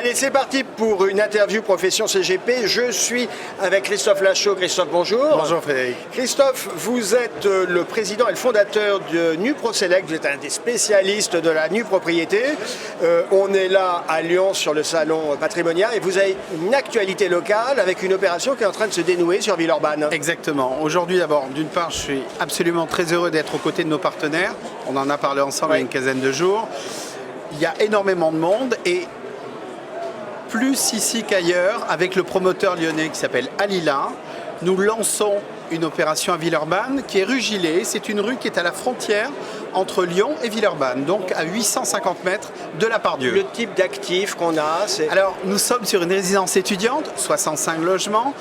Allez, c'est parti pour une interview profession CGP. Je suis avec Christophe Lachaud. Christophe, bonjour. Bonjour Frédéric. Christophe, vous êtes le président et le fondateur de NuProSelect. Vous êtes un des spécialistes de la nue propriété. On est là à Lyon sur le salon patrimonial et vous avez une actualité locale avec une opération qui est en train de se dénouer sur Villeurbanne. Exactement. Aujourd'hui, d'abord, d'une part, je suis absolument très heureux d'être aux côtés de nos partenaires. On en a parlé ensemble il y a une quinzaine de jours. Il y a énormément de monde et plus ici qu'ailleurs, avec le promoteur lyonnais qui s'appelle Alila, nous lançons une opération à Villeurbanne qui est rue Gilet. C'est une rue qui est à la frontière entre Lyon et Villeurbanne, donc à 850 mètres de la Part-Dieu. Le type d'actif qu'on a, c'est... Alors, nous sommes sur une résidence étudiante, 65 logements,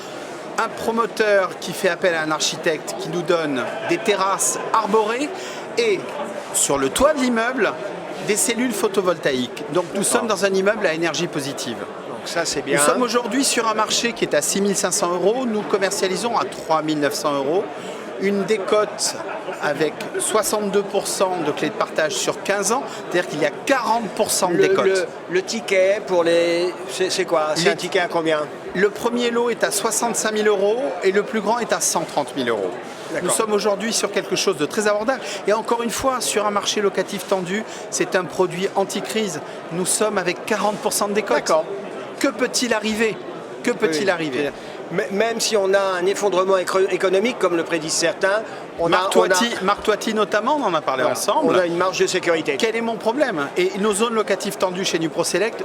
un promoteur qui fait appel à un architecte qui nous donne des terrasses arborées et sur le toit de l'immeuble, des cellules photovoltaïques. Donc nous sommes dans un immeuble à énergie positive. Donc ça c'est bien. Nous sommes aujourd'hui sur un marché qui est à 6 500 €. Nous commercialisons à 3 900 €. Une décote avec 62% de clés de partage sur 15 ans. C'est-à-dire qu'il y a 40% de décote. Le ticket pour les... C'est quoi? C'est un ticket à combien? Le premier lot est à 65 000 € et le plus grand est à 130 000 €. Nous sommes aujourd'hui sur quelque chose de très abordable. Et encore une fois, sur un marché locatif tendu, c'est un produit anti-crise. Nous sommes avec 40% de décote. D'accord. Que peut-il arriver? Que peut-il arriver? Même si on a un effondrement économique, comme le prédisent certains, Marc Toiti notamment, on en a parlé ensemble. On a une marge de sécurité. Quel est mon problème? Et nos zones locatives tendues chez NuProSelect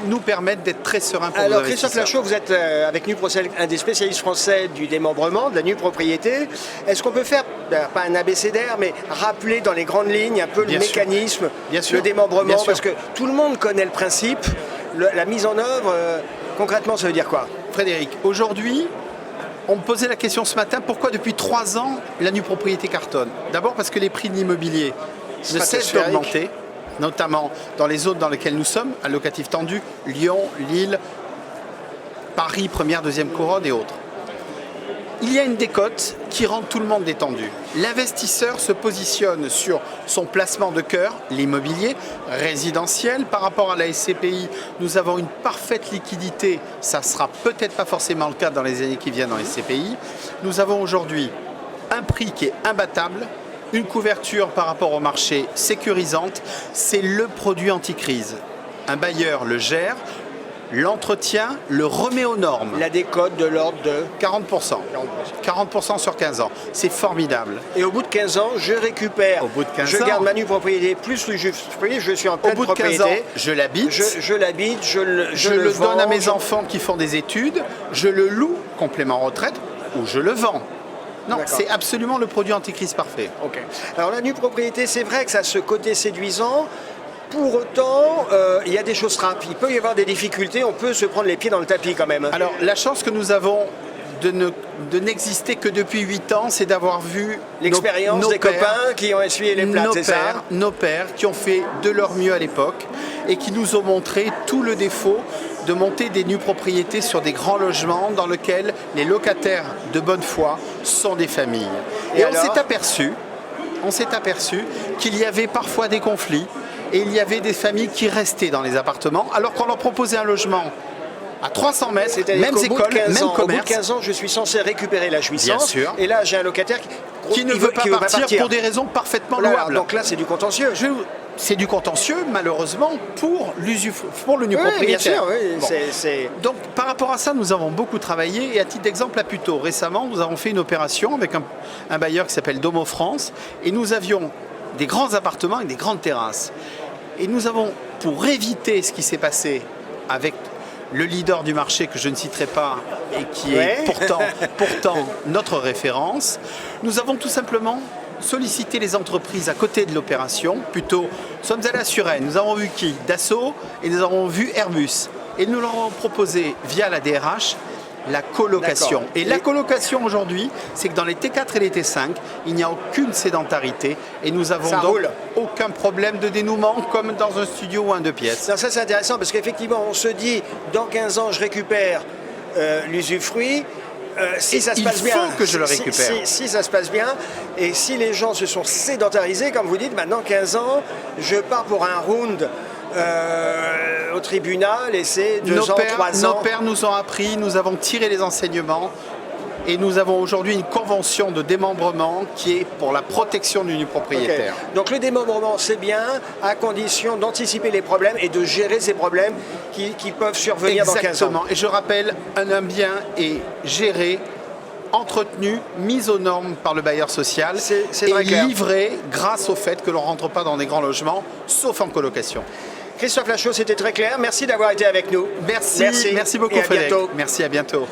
nous permettent d'être très sereins pour nos Alors investisseurs. Christophe Lachaud, vous êtes avec NuProSelect un des spécialistes français du démembrement, de la nue propriété. Est-ce qu'on peut faire, pas un abécédaire, mais rappeler dans les grandes lignes un peu le mécanisme, le démembrement? Parce que tout le monde connaît le principe, la mise en œuvre, concrètement ça veut dire quoi? Frédéric, aujourd'hui, on me posait la question ce matin, pourquoi depuis 3 ans la nue propriété cartonne? D'abord parce que les prix de l'immobilier ne cessent d'augmenter, notamment dans les zones dans lesquelles nous sommes, à locatif tendu, Lyon, Lille, Paris, première, deuxième couronne et autres. Il y a une décote qui rend tout le monde détendu. L'investisseur se positionne sur son placement de cœur, l'immobilier résidentiel. Par rapport à la SCPI, nous avons une parfaite liquidité. Ça ne sera peut-être pas forcément le cas dans les années qui viennent en SCPI. Nous avons aujourd'hui un prix qui est imbattable, une couverture par rapport au marché sécurisante. C'est le produit anti-crise. Un bailleur le gère, l'entretien, le remet aux normes. La décote de l'ordre de 40%. 40% sur 15 ans. C'est formidable. Et au bout de 15 ans, je récupère. Au bout de 15 je ans, garde ma nue propriété plus l'usufruit, je suis en pleine propriété. Au bout de 15 ans, je l'habite. Je l'habite, je le vends, donne à mes enfants qui font des études. Je le loue, complément retraite, ou je le vends. Non, c'est absolument le produit anti-crise parfait. Ok. Alors la nue propriété, c'est vrai que ça a ce côté séduisant. Pour autant, il y a des choses rapides. Il peut y avoir des difficultés, on peut se prendre les pieds dans le tapis quand même. Alors, la chance que nous avons de n'exister que depuis 8 ans, c'est d'avoir vu l'expérience des copains qui ont essuyé les plats, c'est ça? Nos pères qui ont fait de leur mieux à l'époque et qui nous ont montré tout le défaut de monter des nues propriétés sur des grands logements dans lesquels les locataires de bonne foi sont des familles. Et on s'est aperçu qu'il y avait parfois des conflits. Et il y avait des familles qui restaient dans les appartements alors qu'on leur proposait un logement à 300 mètres, mêmes écoles, même commerce. Au bout de 15 ans, je suis censé récupérer la jouissance. Bien sûr. Et là, j'ai un locataire qui ne veut pas partir pour des raisons parfaitement louables. Donc là, c'est du contentieux. C'est du contentieux, malheureusement, pour le nu propriétaire. Bien sûr, Donc, par rapport à ça, nous avons beaucoup travaillé. Et à titre d'exemple, là, plus tôt, récemment, nous avons fait une opération avec un bailleur qui s'appelle Domo France. Et nous avions des grands appartements avec des grandes terrasses. Et nous avons, pour éviter ce qui s'est passé avec le leader du marché que je ne citerai pas et qui est pourtant notre référence, nous avons tout simplement sollicité les entreprises à côté de l'opération. Plutôt, nous sommes allés à Suresnes, nous avons vu qui? Dassault et nous avons vu Airbus. Et nous leur avons proposé via la DRH la colocation. Et la colocation aujourd'hui, c'est que dans les T4 et les T5, il n'y a aucune sédentarité et nous avons donc aucun problème de dénouement comme dans un studio ou un 2 pièces. Non, ça c'est intéressant parce qu'effectivement on se dit dans 15 ans je récupère l'usufruit. Si ça se passe bien, il faut que je le récupère. Si ça se passe bien, et si les gens se sont sédentarisés, comme vous dites, maintenant 15 ans, je pars pour un round au tribunal et c'est 2 ans, 3 ans. Nos pères nous ont appris, nous avons tiré les enseignements et nous avons aujourd'hui une convention de démembrement qui est pour la protection du nu propriétaire. Okay. Donc le démembrement c'est bien à condition d'anticiper les problèmes et de gérer ces problèmes qui peuvent survenir dans 15 ans. Exactement. Et je rappelle, un bien est géré, entretenu, mise aux normes par le bailleur social et livré grâce au fait que l'on ne rentre pas dans des grands logements, sauf en colocation. Christophe Lachaud, c'était très clair. Merci d'avoir été avec nous. Merci beaucoup Frédéric. Merci, à bientôt.